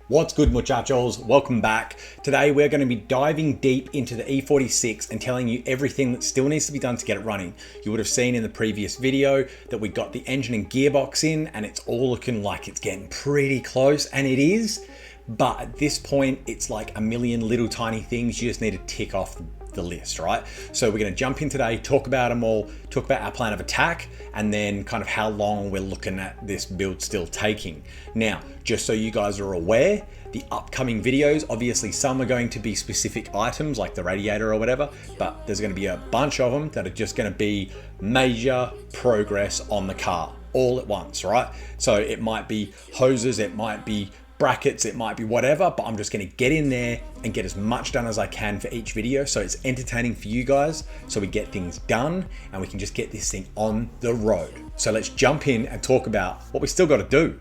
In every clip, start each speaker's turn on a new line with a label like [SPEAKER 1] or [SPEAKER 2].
[SPEAKER 1] What's good, muchachos? Welcome back. Today we're going to be diving deep into the E46 and telling you everything that still needs to be done to get it running. You would have seen in the previous video that we got the engine and gearbox in and it's all looking like it's getting pretty close, and it is. But at this point, it's like a million little tiny things you just need to tick off the list, right? So we're going to jump in today, talk about them all, talk about our plan of attack, and then kind of how long we're looking at this build still taking. Now, just so you guys are aware, the upcoming videos, obviously some are going to be specific items like the radiator or whatever, but there's going to be a bunch of them that are just going to be major progress on the car all at once, right? So it might be hoses, it might be brackets, it might be whatever, but I'm just going to get in there and get as much done as I can for each video so it's entertaining for you guys, so we get things done and we can just get this thing on the road. So let's jump in and talk about what we still got to do.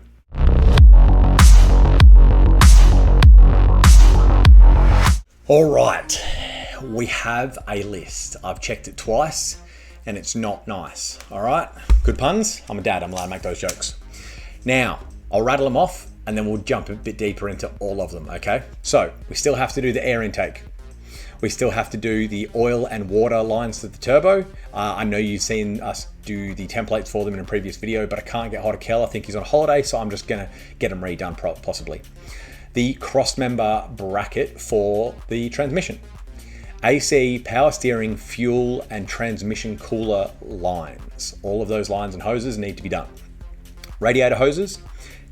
[SPEAKER 1] All right, we have a list. I've checked it twice and it's not nice. All right, good puns. I'm a dad, I'm allowed to make those jokes. Now, I'll rattle them off and then we'll jump a bit deeper into all of them, okay? So we still have to do the air intake. We still have to do the oil and water lines to the turbo. I know you've seen us do the templates for them in a previous video, but I can't get hold of Kel. I think he's on holiday, so I'm just gonna get them redone possibly. The cross member bracket for the transmission. AC, power steering, fuel, and transmission cooler lines. All of those lines and hoses need to be done. Radiator hoses,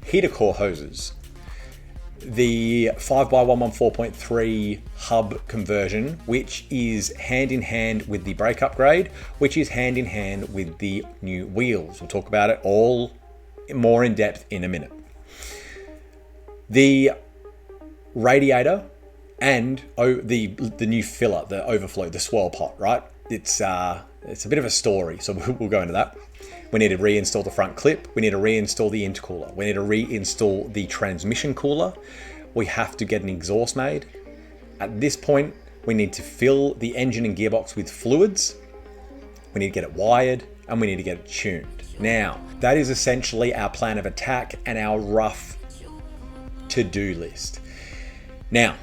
[SPEAKER 1] heater core hoses, the 5x114.3 hub conversion, which is hand in hand with the brake upgrade, which is hand in hand with the new wheels. We'll talk about it all more in depth in a minute. The radiator and the new filler, the overflow, the swirl pot, right? It's a bit of a story, so we'll go into that. We need to reinstall the front clip. We need to reinstall the intercooler. We need to reinstall the transmission cooler. We have to get an exhaust made. At this point, we need to fill the engine and gearbox with fluids. We need to get it wired and we need to get it tuned. Now, that is essentially our plan of attack and our rough to-do list. Now,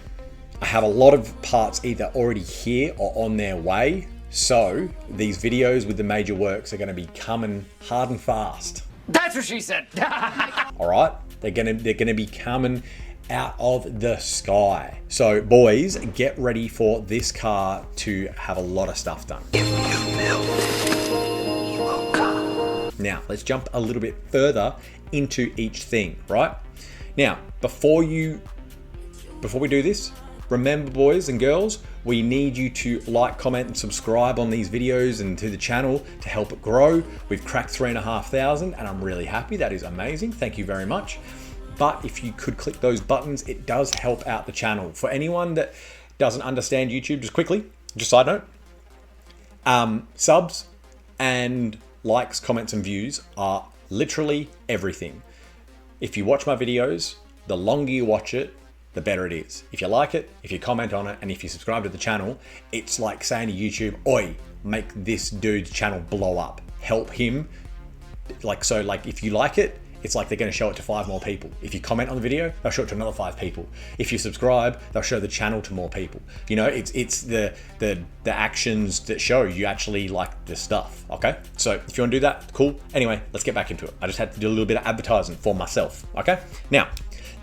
[SPEAKER 1] I have a lot of parts either already here or on their way. So these videos with the major works are going to be coming hard and fast.
[SPEAKER 2] That's what she said.
[SPEAKER 1] All right, they're going to be coming out of the sky. So boys, get ready for this car to have a lot of stuff done.
[SPEAKER 2] If you build, you will come.
[SPEAKER 1] Now let's jump a little bit further into each thing. Right now, before we do this, remember, boys and girls, we need you to like, comment, and subscribe on these videos and to the channel to help it grow. We've cracked 3,500 and I'm really happy. That is amazing. Thank you very much. But if you could click those buttons, it does help out the channel. For anyone that doesn't understand YouTube, just quickly, just side note, subs and likes, comments, and views are literally everything. If you watch my videos, the longer you watch it, the better it is. If you like it, if you comment on it, and if you subscribe to the channel, it's like saying to YouTube, oi, make this dude's channel blow up. Help him. So if you like it, it's like they're gonna show it to 5 more people. If you comment on the video, they'll show it to another 5 people. If you subscribe, they'll show the channel to more people. You know, it's the actions that show you actually like the stuff, okay? So if you wanna do that, cool. Anyway, let's get back into it. I just had to do a little bit of advertising for myself, okay? Now,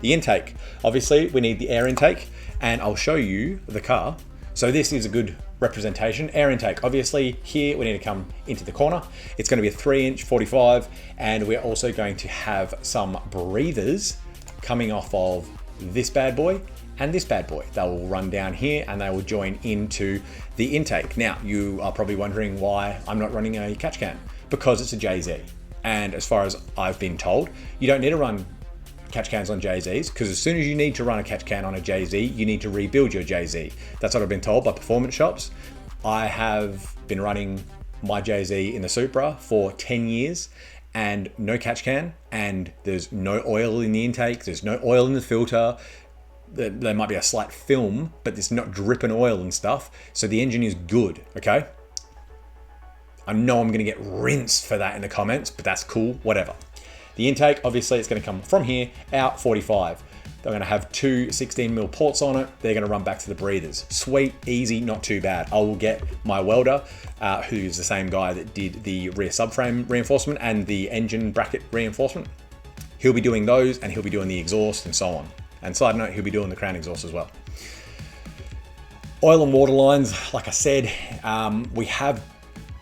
[SPEAKER 1] the intake. Obviously, we need the air intake, and I'll show you the car. So this is a good representation. Air intake, obviously here we need to come into the corner. It's going to be a 3-inch 45, and we're also going to have some breathers coming off of this bad boy and this bad boy. They will run down here and they will join into the intake. Now, you are probably wondering why I'm not running a catch can, because it's a JZ. And as far as I've been told, you don't need to run catch cans on JZs, because as soon as you need to run a catch can on a JZ, you need to rebuild your JZ. That's what I've been told by performance shops. I have been running my JZ in the Supra for 10 years and no catch can, and there's no oil in the intake, there's no oil in the filter. There might be a slight film, but it's not dripping oil and stuff. So the engine is good, okay? I know I'm gonna get rinsed for that in the comments, but that's cool, whatever. The intake, obviously, it's going to come from here, out 45. They're going to have two 16mm ports on it. They're going to run back to the breathers. Sweet, easy, not too bad. I will get my welder, who's the same guy that did the rear subframe reinforcement and the engine bracket reinforcement. He'll be doing those, and he'll be doing the exhaust and so on. And side note, he'll be doing the crown exhaust as well. Oil and water lines, like I said, we have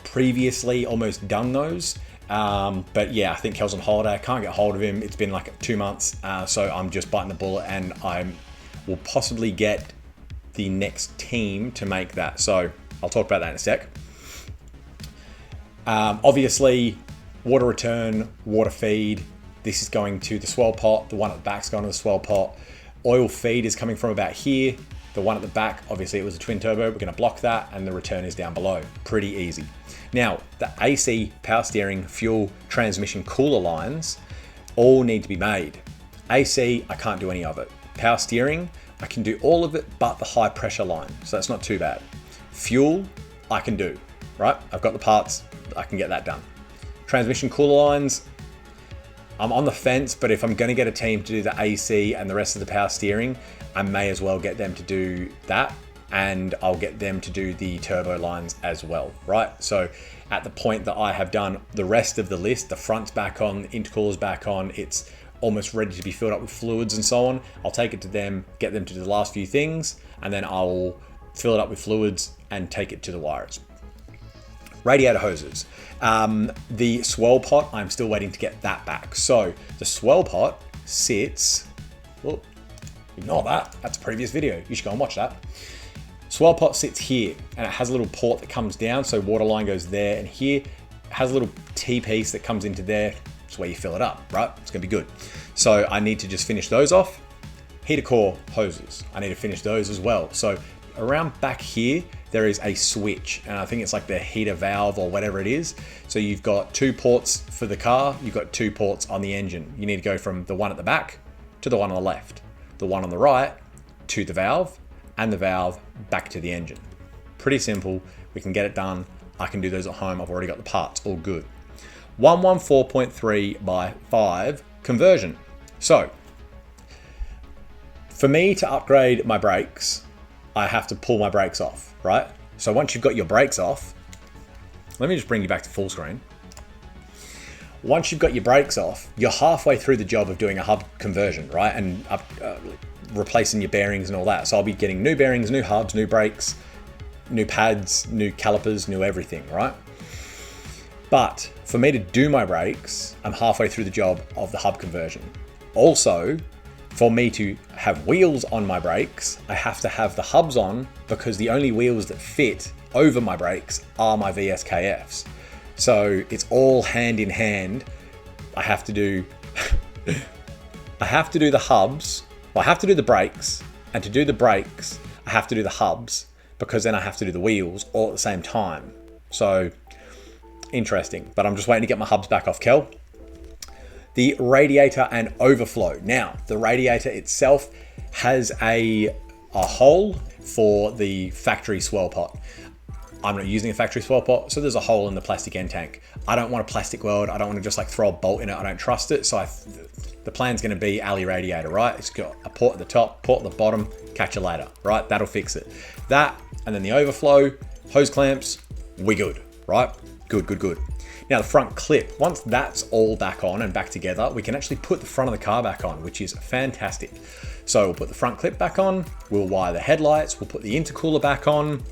[SPEAKER 1] previously almost done those. But yeah, I think Kel's on holiday. I can't get hold of him. It's been like 2 months. So I'm just biting the bullet, and I will possibly get the next team to make that. So I'll talk about that in a sec. Obviously, water return, water feed. This is going to the swell pot. The one at the back's going to the swell pot. Oil feed is coming from about here. The one at the back, obviously it was a twin turbo. We're going to block that, and the return is down below. Pretty easy. Now, the AC, power steering, fuel, transmission, cooler lines all need to be made. AC, I can't do any of it. Power steering, I can do all of it but the high pressure line, so that's not too bad. Fuel, I can do, right? I've got the parts, I can get that done. Transmission, cooler lines, I'm on the fence, but if I'm going to get a team to do the AC and the rest of the power steering, I may as well get them to do that, and I'll get them to do the turbo lines as well, right? So at the point that I have done the rest of the list, the front's back on, the intercooler's back on, it's almost ready to be filled up with fluids and so on, I'll take it to them, get them to do the last few things, and then I'll fill it up with fluids and take it to the wires. Radiator hoses. The swell pot, I'm still waiting to get that back. So the swell pot sits, oh, ignore that, that's a previous video, you should go and watch that. Swell pot sits here, and it has a little port that comes down, so water line goes there, and here it has a little T-piece that comes into there. It's where you fill it up, right? It's gonna be good. So I need to just finish those off. Heater core hoses, I need to finish those as well. So around back here, there is a switch, and I think it's like the heater valve or whatever it is. So you've got 2 ports for the car, you've got 2 ports on the engine. You need to go from the one at the back to the one on the left, the one on the right to the valve, and the valve back to the engine. Pretty simple, we can get it done. I can do those at home, I've already got the parts, all good. 114.3 by 5 conversion. So, for me to upgrade my brakes, I have to pull my brakes off, right? So once you've got your brakes off, let me just bring you back to full screen. Once you've got your brakes off, you're halfway through the job of doing a hub conversion, right? And replacing your bearings and all that. So I'll be getting new bearings, new hubs, new brakes, new pads, new calipers, new everything, right? But for me to do my brakes, I'm halfway through the job of the hub conversion. Also, for me to have wheels on my brakes, I have to have the hubs on, because the only wheels that fit over my brakes are my VSKFs. So it's all hand in hand. I have to do the hubs. Well, I have to do the brakes, and to do the brakes, I have to do the hubs, because then I have to do the wheels all at the same time. So interesting, but I'm just waiting to get my hubs back off Kel. The radiator and overflow. Now, the radiator itself has a hole for the factory swell pot. I'm not using a factory swell pot, so there's a hole in the plastic end tank. I don't want a plastic weld. I don't want to just like throw a bolt in it. I don't trust it. So the plan's going to be alley radiator, right? It's got a port at the top, port at the bottom, catch you later, right? That'll fix it. That, and then the overflow, hose clamps, we good, right? Good. Now the front clip, once that's all back on and back together, we can actually put the front of the car back on, which is fantastic. So we'll put the front clip back on, we'll wire the headlights, we'll put the intercooler back on,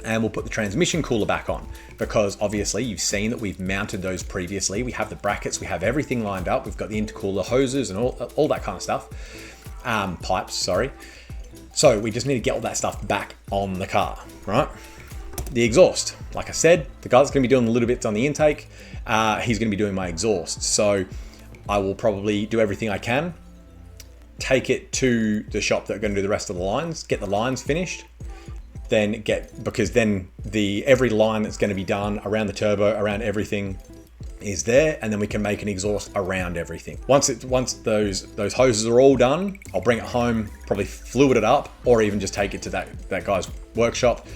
[SPEAKER 1] and we'll put the transmission cooler back on, because obviously you've seen that we've mounted those previously. We have the brackets, we have everything lined up. We've got the intercooler hoses and all that kind of stuff. Pipes, sorry. So we just need to get all that stuff back on the car, right? The exhaust, like I said, the guy that's going to be doing the little bits on the intake, he's going to be doing my exhaust. So I will probably do everything I can, take it to the shop that are going to do the rest of the lines, get the lines finished, because then every line that's going to be done around the turbo, around everything is there, and then we can make an exhaust around everything. Once those hoses are all done, I'll bring it home, probably fluid it up, or even just take it to that guy's workshop,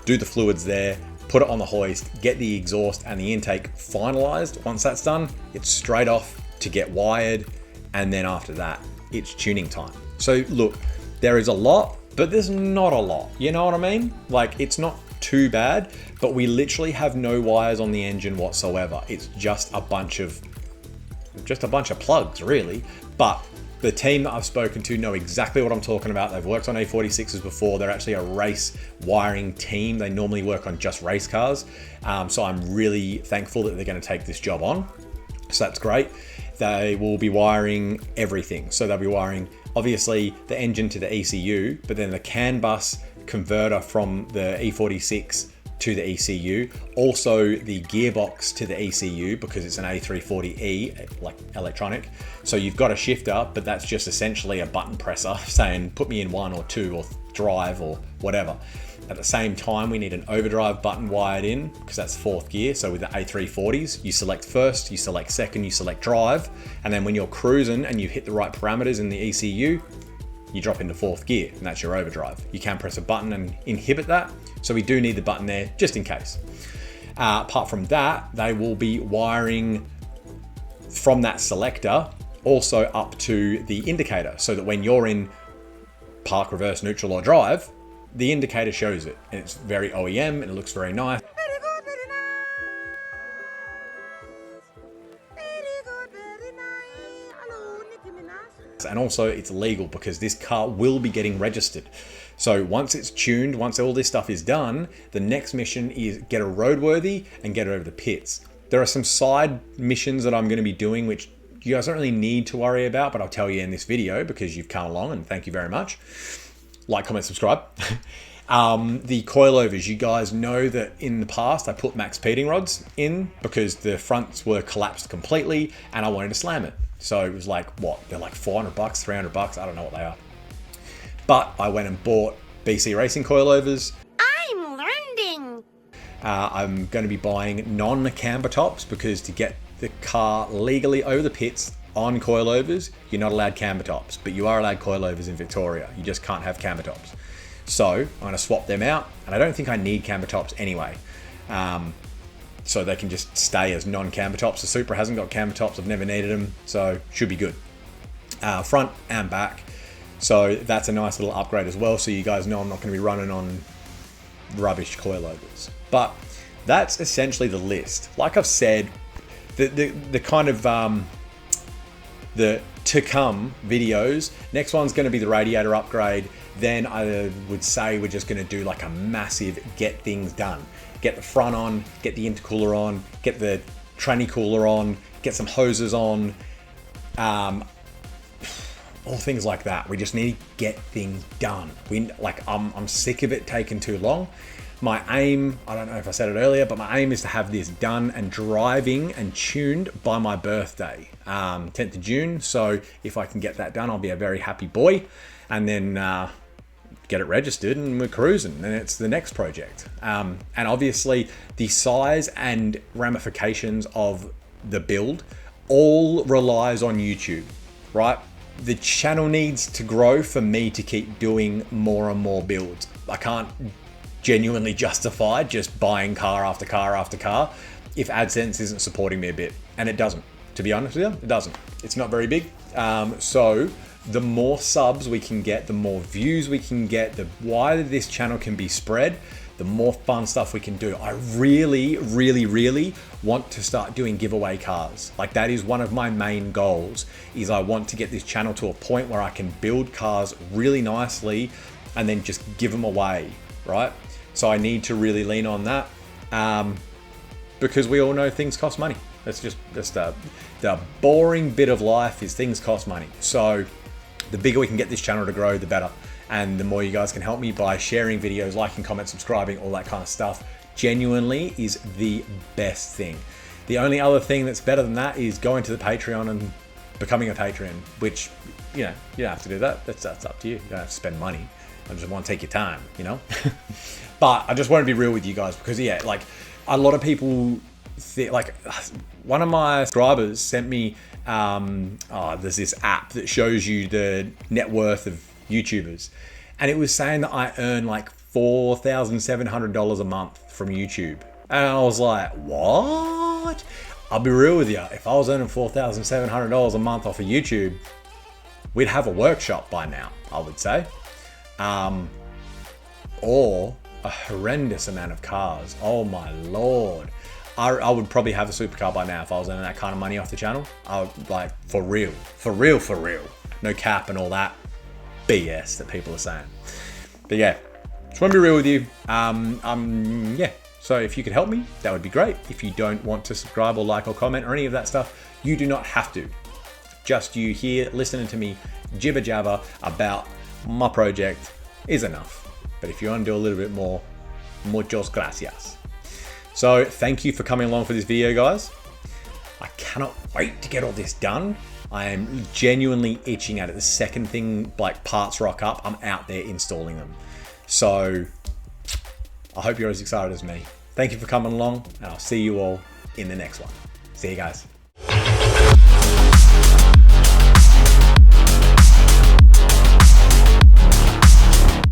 [SPEAKER 1] do the fluids there, put it on the hoist, get the exhaust and the intake finalized. Once that's done, it's straight off to get wired, and then after that, it's tuning time. So look, there is a lot, but there's not a lot. You know what I mean? Like, it's not too bad, but we literally have no wires on the engine whatsoever. It's just a bunch of plugs, really. But the team that I've spoken to know exactly what I'm talking about. They've worked on E46s before. They're actually a race wiring team. They normally work on just race cars. So I'm really thankful that they're going to take this job on. So that's great. They will be wiring everything. So they'll be wiring, obviously, the engine to the ECU, but then the CAN bus converter from the E46 to the ECU, also the gearbox to the ECU, because it's an A340E, like electronic. So you've got a shifter, but that's just essentially a button presser saying put me in 1 or 2 or drive or whatever. At the same time, we need an overdrive button wired in, because that's 4th gear. So with the A340s, you select first, you select second, you select drive, and then when you're cruising and you've hit the right parameters in the ECU, you drop into 4th gear, and that's your overdrive. You can press a button and inhibit that, so we do need the button there just in case. Apart from that, they will be wiring from that selector also up to the indicator, so that when you're in park, reverse, neutral, or drive, the indicator shows it, and it's very OEM and it looks very nice. And also it's legal, because this car will be getting registered. So once it's tuned, once all this stuff is done, the next mission is get it roadworthy and get it over the pits. There are some side missions that I'm going to be doing, which you guys don't really need to worry about, but I'll tell you in this video because you've come along, and thank you very much. Like, comment, subscribe. The coilovers, you guys know that in the past I put max peating rods in because the fronts were collapsed completely and I wanted to slam it. So it was like, what? They're like $400, $300. I don't know what they are. But I went and bought BC Racing coilovers.
[SPEAKER 3] I'm learning.
[SPEAKER 1] I'm going to be buying non-camber tops, because to get the car legally over the pits on coilovers, you're not allowed camber tops, but you are allowed coilovers in Victoria. You just can't have camber tops. So I'm going to swap them out, and I don't think I need camber tops anyway. So they can just stay as non-camber tops. The Supra hasn't got camber tops. I've never needed them, so should be good. Front and back. So that's a nice little upgrade as well. So you guys know I'm not going to be running on rubbish coilovers. But that's essentially the list. Like I've said, the kind of the to come videos. Next one's going to be the radiator upgrade. Then I would say we're just going to do like a massive get things done. Get the front on, get the intercooler on, get the tranny cooler on, get some hoses on, all things like that. We just need to get things done. I'm sick of it taking too long. My aim, I don't know if I said it earlier, but my aim is to have this done and driving and tuned by my birthday, 10th of June. So if I can get that done, I'll be a very happy boy. And then get it registered and we're cruising, and it's the next project. And obviously the size and ramifications of the build all relies on YouTube, right? The channel needs to grow for me to keep doing more and more builds. I can't genuinely justify just buying car after car after car if AdSense isn't supporting me a bit, and it doesn't. To be honest with you, it doesn't. It's not very big. So the more subs we can get, the more views we can get, the wider this channel can be spread, the more fun stuff we can do. I really, really, really want to start doing giveaway cars. Like, that is one of my main goals, is I want to get this channel to a point where I can build cars really nicely and then just give them away, right? So I need to really lean on that, because we all know things cost money. That's just the boring bit of life, is things cost money. So the bigger we can get this channel to grow, the better. And the more you guys can help me by sharing videos, liking, comment, subscribing, all that kind of stuff, genuinely is the best thing. The only other thing that's better than that is going to the Patreon and becoming a patron, which, you know, you don't have to do that. That's up to you. You don't have to spend money. I just want to take your time, you know? But I just want to be real with you guys, because yeah, like, a lot of people like, one of my subscribers sent me, there's this app that shows you the net worth of YouTubers, and it was saying that I earn like $4,700 a month from YouTube, and I was like, what? I'll be real with you, if I was earning $4,700 a month off of YouTube, we'd have a workshop by now, I would say. Or a horrendous amount of cars. Oh my Lord. I would probably have a supercar by now if I was earning that kind of money off the channel. I would, like, for real. No cap and all that BS that people are saying. But yeah, just want to be real with you. Yeah. So if you could help me, that would be great. If you don't want to subscribe or like or comment or any of that stuff, you do not have to. Just you here listening to me jibber jabber about my project is enough. But if you want to do a little bit more, muchos gracias. So thank you for coming along for this video, guys. I cannot wait to get all this done. I am genuinely itching at it. The second thing, like, parts rock up, I'm out there installing them. So I hope you're as excited as me. Thank you for coming along, and I'll see you all in the next one. See you guys.